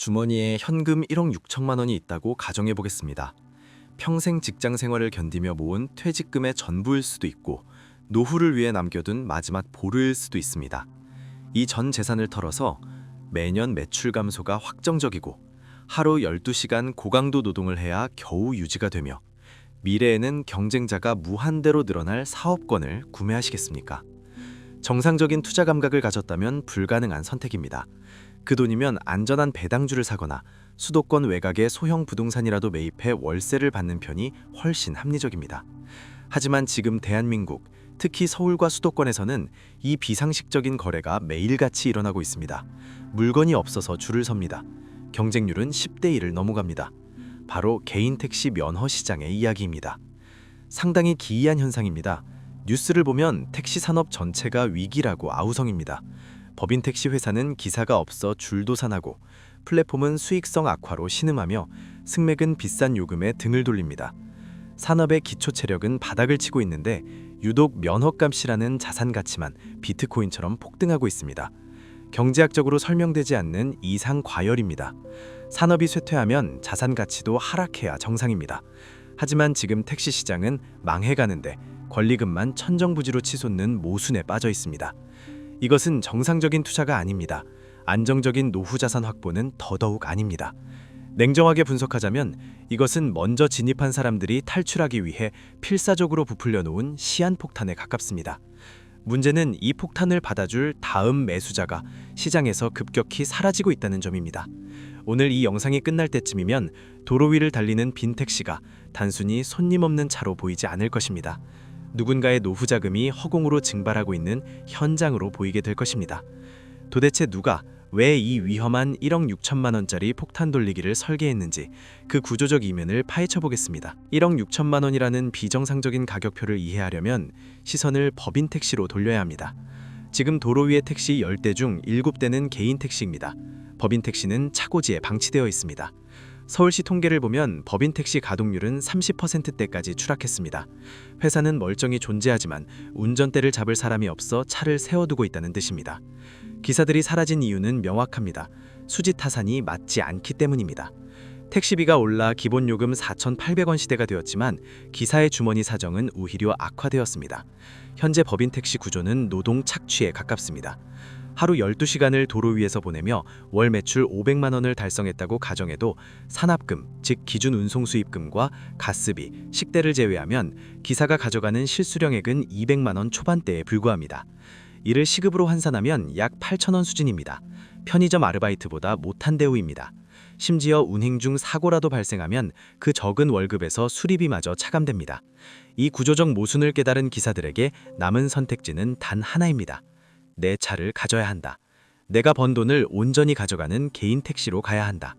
주머니에 현금 1억 6천만 원이 있다고 가정해 보겠습니다. 평생 직장 생활을 견디며 모은 퇴직금의 전부일 수도 있고 노후를 위해 남겨둔 마지막 보루일 수도 있습니다. 이 전 재산을 털어서 매년 매출 감소가 확정적이고 하루 12시간 고강도 노동을 해야 겨우 유지가 되며 미래에는 경쟁자가 무한대로 늘어날 사업권을 구매하시겠습니까? 정상적인 투자 감각을 가졌다면 불가능한 선택입니다. 그 돈이면 안전한 배당주를 사거나 수도권 외곽의 소형 부동산이라도 매입해 월세를 받는 편이 훨씬 합리적입니다. 하지만 지금 대한민국, 특히 서울과 수도권에서는 이 비상식적인 거래가 매일같이 일어나고 있습니다. 물건이 없어서 줄을 섭니다. 경쟁률은 10대 1을 넘어갑니다. 바로 개인 택시 면허 시장의 이야기입니다. 상당히 기이한 현상입니다. 뉴스를 보면 택시 산업 전체가 위기라고 아우성입니다. 법인 택시 회사는 기사가 없어 줄도산하고 플랫폼은 수익성 악화로 신음하며 승맥은 비싼 요금에 등을 돌립니다. 산업의 기초 체력은 바닥을 치고 있는데 유독 면허값이라는 자산 가치만 비트코인처럼 폭등하고 있습니다. 경제학적으로 설명되지 않는 이상 과열입니다. 산업이 쇠퇴하면 자산 가치도 하락해야 정상입니다. 하지만 지금 택시 시장은 망해가는데 권리금만 천정부지로 치솟는 모순에 빠져 있습니다. 이것은 정상적인 투자가 아닙니다. 안정적인 노후 자산 확보는 더더욱 아닙니다. 냉정하게 분석하자면 이것은 먼저 진입한 사람들이 탈출하기 위해 필사적으로 부풀려 놓은 시한폭탄에 가깝습니다. 문제는 이 폭탄을 받아줄 다음 매수자가 시장에서 급격히 사라지고 있다는 점입니다. 오늘 이 영상이 끝날 때쯤이면 도로 위를 달리는 빈 택시가 단순히 손님 없는 차로 보이지 않을 것입니다. 누군가의 노후 자금이 허공으로 증발하고 있는 현장으로 보이게 될 것입니다. 도대체 누가 왜 이 위험한 1억 6천만 원짜리 폭탄 돌리기를 설계했는지 그 구조적 이면을 파헤쳐 보겠습니다. 1억 6천만 원이라는 비정상적인 가격표를 이해하려면 시선을 법인 택시로 돌려야 합니다. 지금 도로 위의 택시 10대 중 7대는 개인 택시입니다. 법인 택시는 차고지에 방치되어 있습니다. 서울시 통계를 보면 법인 택시 가동률은 30%대까지 추락했습니다. 회사는 멀쩡히 존재하지만 운전대를 잡을 사람이 없어 차를 세워두고 있다는 뜻입니다. 기사들이 사라진 이유는 명확합니다. 수지 타산이 맞지 않기 때문입니다. 택시비가 올라 기본 요금 4,800원 시대가 되었지만 기사의 주머니 사정은 오히려 악화되었습니다. 현재 법인 택시 구조는 노동 착취에 가깝습니다. 하루 12시간을 도로 위에서 보내며 월 매출 500만 원을 달성했다고 가정해도 산업금, 즉 기준 운송 수입금과 가스비, 식대를 제외하면 기사가 가져가는 실수령액은 200만 원 초반대에 불과합니다. 이를 시급으로 환산하면 약 8,000원 수준입니다. 편의점 아르바이트보다 못한 대우입니다. 심지어 운행 중 사고라도 발생하면 그 적은 월급에서 수리비마저 차감됩니다. 이 구조적 모순을 깨달은 기사들에게 남은 선택지는 단 하나입니다. 내 차를 가져야 한다. 내가 번 돈을 온전히 가져가는 개인 택시로 가야 한다.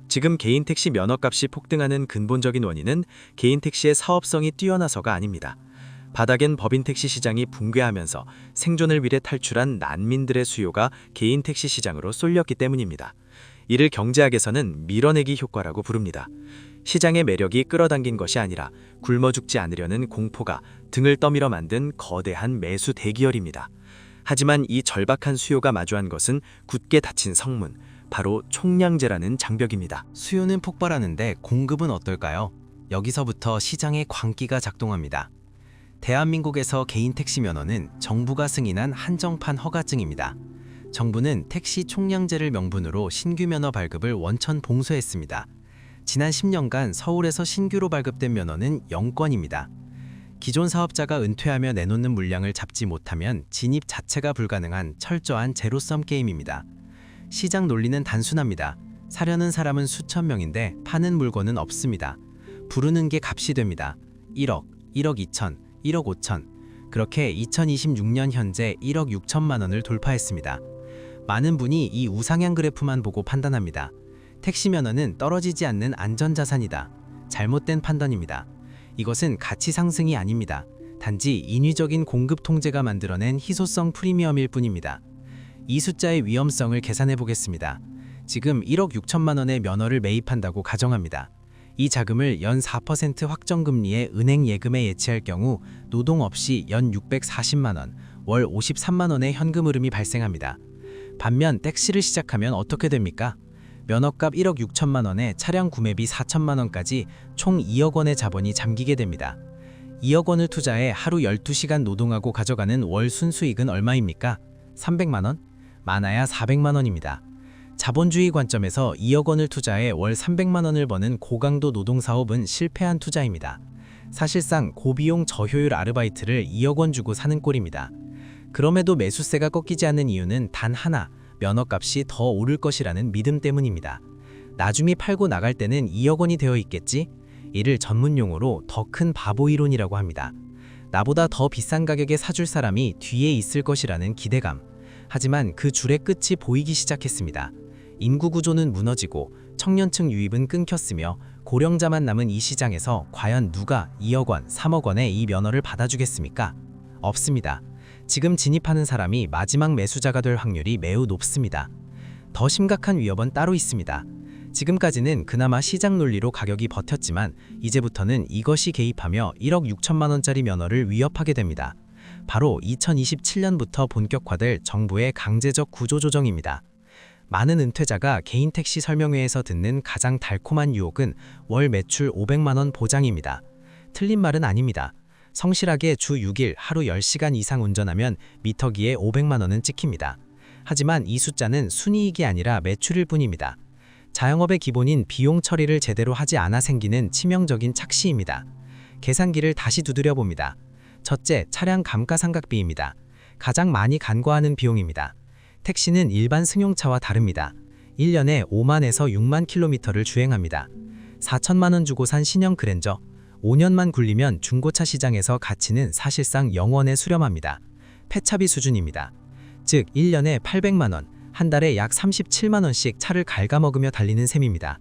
지금 개인 택시 면허값이 폭등하는 근본적인 원인은 개인 택시의 사업성이 뛰어나서가 아닙니다. 바닥엔 법인 택시 시장이 붕괴하면서 생존을 위해 탈출한 난민들의 수요가 개인 택시 시장으로 쏠렸기 때문입니다. 이를 경제학에서는 밀어내기 효과라고 부릅니다. 시장의 매력이 끌어당긴 것이 아니라 굶어 죽지 않으려는 공포가 등을 떠밀어 만든 거대한 매수 대기열입니다. 하지만 이 절박한 수요가 마주한 것은 굳게 닫힌 성문, 바로 총량제라는 장벽입니다. 수요는 폭발하는데 공급은 어떨까요? 여기서부터 시장의 광기가 작동합니다. 대한민국에서 개인 택시 면허는 정부가 승인한 한정판 허가증입니다. 정부는 택시 총량제를 명분으로 신규 면허 발급을 원천 봉쇄했습니다. 지난 10년간 서울에서 신규로 발급된 면허는 0건입니다. 기존 사업자가 은퇴하며 내놓는 물량을 잡지 못하면 진입 자체가 불가능한 철저한 제로섬 게임입니다. 시장 논리는 단순합니다. 사려는 사람은 수천 명인데 파는 물건은 없습니다. 부르는 게 값이 됩니다. 1억, 1억 2천, 1억 5천. 그렇게 2026년 현재 1억 6천만 원을 돌파했습니다. 많은 분이 이 우상향 그래프만 보고 판단합니다. 택시 면허는 떨어지지 않는 안전자산이다. 잘못된 판단입니다. 이것은 가치 상승이 아닙니다. 단지 인위적인 공급 통제가 만들어낸 희소성 프리미엄일 뿐입니다. 이 숫자의 위험성을 계산해 보겠습니다. 지금 1억 6천만 원의 면허를 매입한다고 가정합니다. 이 자금을 연 4% 확정금리의 은행 예금에 예치할 경우 노동 없이 연 640만 원, 월 53만 원의 현금 흐름이 발생합니다. 반면 택시를 시작하면 어떻게 됩니까? 면허값 1억 6천만 원에 차량 구매비 4천만 원까지 총 2억 원의 자본이 잠기게 됩니다. 2억 원을 투자해 하루 12시간 노동하고 가져가는 월 순수익은 얼마입니까? 300만 원? 많아야 400만 원입니다. 자본주의 관점에서 2억 원을 투자해 월 300만 원을 버는 고강도 노동사업은 실패한 투자입니다. 사실상 고비용 저효율 아르바이트를 2억 원 주고 사는 꼴입니다. 그럼에도 매수세가 꺾이지 않는 이유는 단 하나, 면허값이 더 오를 것이라는 믿음 때문입니다. 나중에 팔고 나갈 때는 2억 원이 되어 있겠지? 이를 전문용어로 더 큰 바보 이론이라고 합니다. 나보다 더 비싼 가격에 사줄 사람이 뒤에 있을 것이라는 기대감. 하지만 그 줄의 끝이 보이기 시작했습니다. 인구 구조는 무너지고 청년층 유입은 끊겼으며 고령자만 남은 이 시장에서 과연 누가 2억 원, 3억 원에 이 면허를 받아주겠습니까? 없습니다. 지금 진입하는 사람이 마지막 매수자가 될 확률이 매우 높습니다. 더 심각한 위협은 따로 있습니다. 지금까지는 그나마 시장 논리로 가격이 버텼지만 이제부터는 이것이 개입하며 1억 6천만 원짜리 면허를 위협하게 됩니다. 바로 2027년부터 본격화될 정부의 강제적 구조조정입니다. 많은 은퇴자가 개인 택시 설명회에서 듣는 가장 달콤한 유혹은 월 매출 500만 원 보장입니다. 틀린 말은 아닙니다. 성실하게 주 6일 하루 10시간 이상 운전하면 미터기에 500만 원은 찍힙니다. 하지만 이 숫자는 순이익이 아니라 매출일 뿐입니다. 자영업의 기본인 비용 처리를 제대로 하지 않아 생기는 치명적인 착시입니다. 계산기를 다시 두드려 봅니다. 첫째, 차량 감가상각비입니다. 가장 많이 간과하는 비용입니다. 택시는 일반 승용차와 다릅니다. 1년에 5만에서 6만 킬로미터를 주행합니다. 4천만 원 주고 산 신형 그랜저, 5년만 굴리면 중고차 시장에서 가치는 사실상 0원에 수렴합니다. 폐차비 수준입니다. 즉 1년에 800만 원, 한 달에 약 37만 원씩 차를 갉아먹으며 달리는 셈입니다.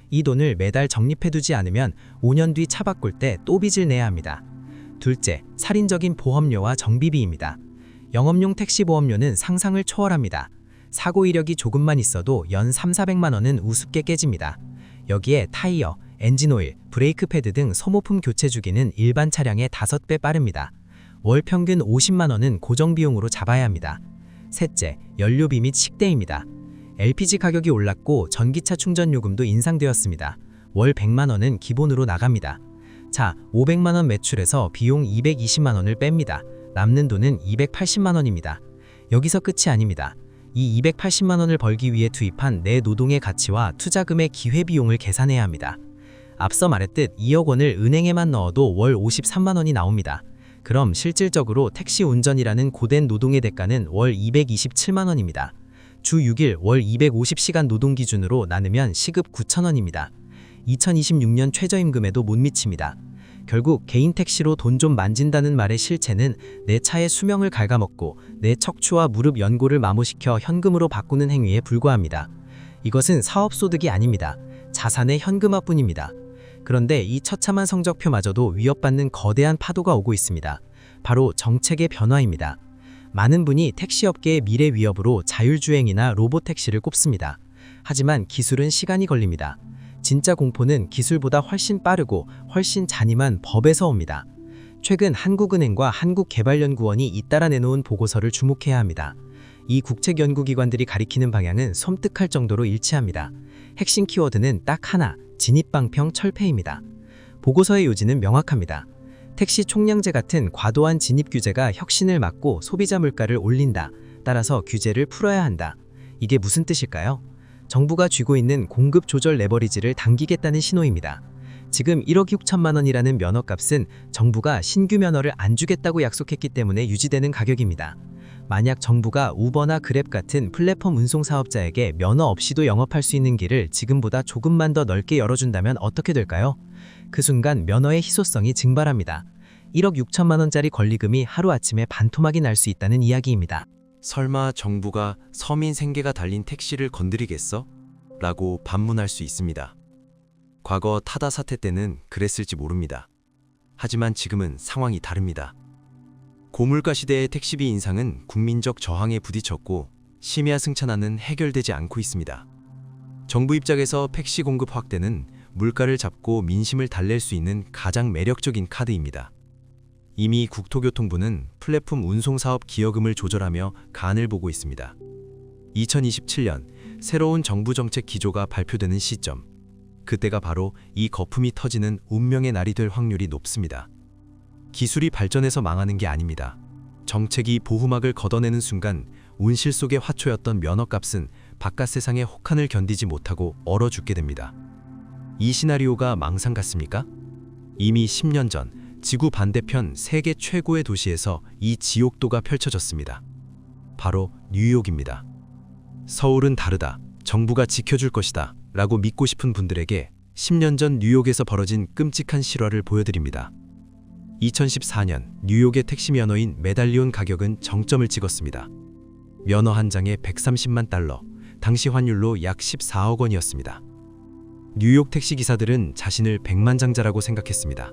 이 돈을 매달 적립해두지 않으면 5년 뒤 차 바꿀 때 또 빚을 내야 합니다. 둘째, 살인적인 보험료와 정비비입니다. 영업용 택시 보험료는 상상을 초월합니다. 사고 이력이 조금만 있어도 연 3,400만 원은 우습게 깨집니다. 여기에 타이어, 엔진오일, 브레이크 패드 등 소모품 교체 주기는 일반 차량의 5배 빠릅니다. 월 평균 50만 원은 고정비용으로 잡아야 합니다. 셋째, 연료비 및 식대입니다. LPG 가격이 올랐고 전기차 충전 요금도 인상되었습니다. 월 100만 원은 기본으로 나갑니다. 자, 500만 원 매출에서 비용 220만 원을 뺍니다. 남는 돈은 280만 원입니다. 여기서 끝이 아닙니다. 이 280만 원을 벌기 위해 투입한 내 노동의 가치와 투자금의 기회비용을 계산해야 합니다. 앞서 말했듯 2억 원을 은행에만 넣어도 월 53만 원이 나옵니다. 그럼 실질적으로 택시 운전이라는 고된 노동의 대가는 월 227만 원입니다. 주 6일 월 250시간 노동 기준으로 나누면 시급 9천 원입니다. 2026년 최저임금에도 못 미칩니다. 결국 개인 택시로 돈 좀 만진다는 말의 실체는 내 차의 수명을 갉아먹고 내 척추와 무릎 연골을 마모시켜 현금으로 바꾸는 행위에 불과합니다. 이것은 사업소득이 아닙니다. 자산의 현금화뿐입니다. 그런데 이 처참한 성적표마저도 위협받는 거대한 파도가 오고 있습니다. 바로 정책의 변화입니다. 많은 분이 택시업계의 미래 위협으로 자율주행이나 로봇택시를 꼽습니다. 하지만 기술은 시간이 걸립니다. 진짜 공포는 기술보다 훨씬 빠르고 훨씬 잔인한 법에서 옵니다. 최근 한국은행과 한국개발연구원이 잇따라 내놓은 보고서를 주목해야 합니다. 이 국책연구기관들이 가리키는 방향은 섬뜩할 정도로 일치합니다. 핵심 키워드는 딱 하나, 진입방평 철폐입니다. 보고서의 요지는 명확합니다. 택시 총량제 같은 과도한 진입 규제가 혁신을 막고 소비자 물가를 올린다. 따라서 규제를 풀어야 한다. 이게 무슨 뜻일까요? 정부가 쥐고 있는 공급 조절 레버리지를 당기겠다는 신호입니다. 지금 1억 6천만 원이라는 면허값은 정부가 신규 면허를 안 주겠다고 약속했기 때문에 유지되는 가격입니다. 만약 정부가 우버나 그랩 같은 플랫폼 운송 사업자에게 면허 없이도 영업할 수 있는 길을 지금보다 조금만 더 넓게 열어준다면 어떻게 될까요? 그 순간 면허의 희소성이 증발합니다. 1억 6천만 원짜리 권리금이 하루아침에 반토막이 날 수 있다는 이야기입니다. 설마 정부가 서민 생계가 달린 택시를 건드리겠어? 라고 반문할 수 있습니다. 과거 타다 사태 때는 그랬을지 모릅니다. 하지만 지금은 상황이 다릅니다. 고물가 시대의 택시비 인상은 국민적 저항에 부딪혔고 심야 승차난은 해결되지 않고 있습니다. 정부 입장에서 택시 공급 확대는 물가를 잡고 민심을 달랠 수 있는 가장 매력적인 카드입니다. 이미 국토교통부는 플랫폼 운송사업 기여금을 조절하며 간을 보고 있습니다. 2027년 새로운 정부 정책 기조가 발표되는 시점. 그때가 바로 이 거품이 터지는 운명의 날이 될 확률이 높습니다. 기술이 발전해서 망하는 게 아닙니다. 정책이 보호막을 걷어내는 순간 온실 속의 화초였던 면허값은 바깥 세상의 혹한을 견디지 못하고 얼어 죽게 됩니다. 이 시나리오가 망상 같습니까? 이미 10년 전 지구 반대편 세계 최고의 도시에서 이 지옥도가 펼쳐졌습니다. 바로 뉴욕입니다. 서울은 다르다. 정부가 지켜줄 것이다. 라고 믿고 싶은 분들에게 10년 전 뉴욕에서 벌어진 끔찍한 실화를 보여드립니다. 2014년 뉴욕의 택시 면허인 메달리온 가격은 정점을 찍었습니다. 면허 한 장에 130만 달러, 당시 환율로 약 14억 원이었습니다. 뉴욕 택시 기사들은 자신을 백만장자라고 생각했습니다.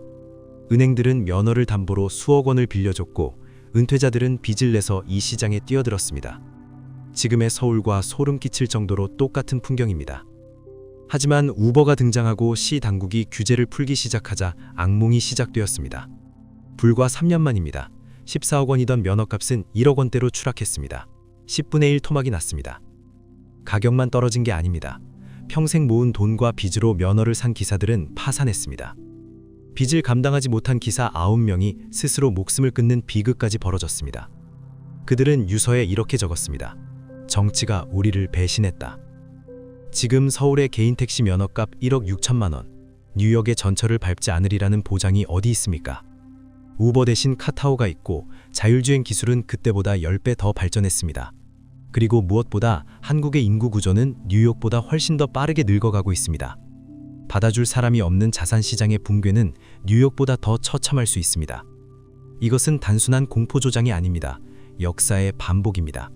은행들은 면허를 담보로 수억 원을 빌려줬고 은퇴자들은 빚을 내서 이 시장에 뛰어들었습니다. 지금의 서울과 소름 끼칠 정도로 똑같은 풍경입니다. 하지만 우버가 등장하고 시 당국이 규제를 풀기 시작하자 악몽이 시작되었습니다. 불과 3년 만입니다. 14억 원이던 면허값은 1억 원대로 추락했습니다. 10분의 1 토막이 났습니다. 가격만 떨어진 게 아닙니다. 평생 모은 돈과 빚으로 면허를 산 기사들은 파산했습니다. 빚을 감당하지 못한 기사 9명이 스스로 목숨을 끊는 비극까지 벌어졌습니다. 그들은 유서에 이렇게 적었습니다. 정치가 우리를 배신했다. 지금 서울의 개인 택시 면허값 1억 6천만 원, 뉴욕의 전철을 밟지 않으리라는 보장이 어디 있습니까? 우버 대신 카타오가 있고 자율주행 기술은 그때보다 10배 더 발전했습니다. 그리고 무엇보다 한국의 인구 구조는 뉴욕보다 훨씬 더 빠르게 늙어가고 있습니다. 받아줄 사람이 없는 자산 시장의 붕괴는 뉴욕보다 더 처참할 수 있습니다. 이것은 단순한 공포 조장이 아닙니다. 역사의 반복입니다.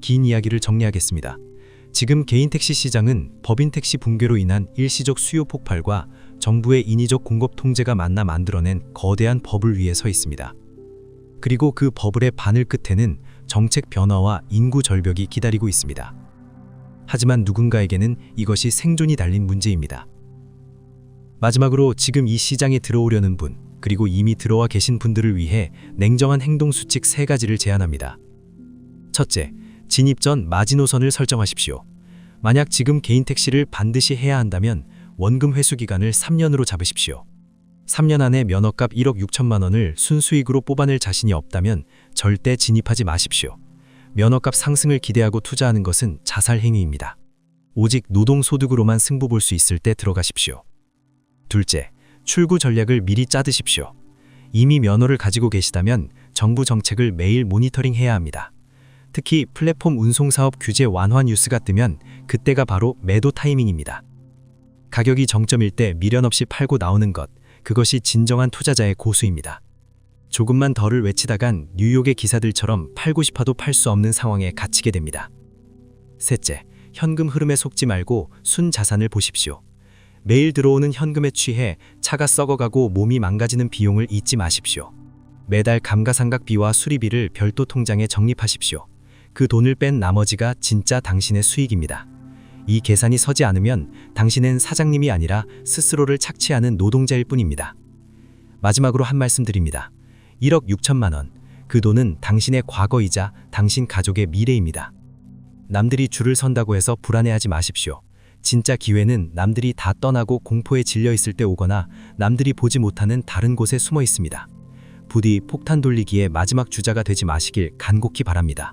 긴 이야기를 정리하겠습니다. 지금 개인 택시 시장은 법인 택시 붕괴로 인한 일시적 수요 폭발과 정부의 인위적 공급 통제가 만나 만들어낸 거대한 버블 위에 서 있습니다. 그리고 그 버블의 바늘 끝에는 정책 변화와 인구 절벽이 기다리고 있습니다. 하지만 누군가에게는 이것이 생존이 달린 문제입니다. 마지막으로 지금 이 시장에 들어오려는 분, 그리고 이미 들어와 계신 분들을 위해 냉정한 행동 수칙 3가지를 제안합니다. 첫째, 진입 전 마지노선을 설정하십시오. 만약 지금 개인 택시를 반드시 해야 한다면 원금 회수 기간을 3년으로 잡으십시오. 3년 안에 면허값 1억 6천만 원을 순수익으로 뽑아낼 자신이 없다면 절대 진입하지 마십시오. 면허값 상승을 기대하고 투자하는 것은 자살 행위입니다. 오직 노동소득으로만 승부 볼 수 있을 때 들어가십시오. 둘째, 출구 전략을 미리 짜두십시오. 이미 면허를 가지고 계시다면 정부 정책을 매일 모니터링해야 합니다. 특히 플랫폼 운송사업 규제 완화 뉴스가 뜨면 그때가 바로 매도 타이밍입니다. 가격이 정점일 때 미련 없이 팔고 나오는 것, 그것이 진정한 투자자의 고수입니다. 조금만 덜을 외치다간 뉴욕의 기사들처럼 팔고 싶어도 팔 수 없는 상황에 갇히게 됩니다. 셋째, 현금 흐름에 속지 말고 순 자산을 보십시오. 매일 들어오는 현금에 취해 차가 썩어가고 몸이 망가지는 비용을 잊지 마십시오. 매달 감가상각비와 수리비를 별도 통장에 적립하십시오. 그 돈을 뺀 나머지가 진짜 당신의 수익입니다. 이 계산이 서지 않으면 당신은 사장님이 아니라 스스로를 착취하는 노동자일 뿐입니다. 마지막으로 한 말씀 드립니다. 1억 6천만 원, 그 돈은 당신의 과거이자 당신 가족의 미래입니다. 남들이 줄을 선다고 해서 불안해하지 마십시오. 진짜 기회는 남들이 다 떠나고 공포에 질려 있을 때 오거나 남들이 보지 못하는 다른 곳에 숨어 있습니다. 부디 폭탄 돌리기의 마지막 주자가 되지 마시길 간곡히 바랍니다.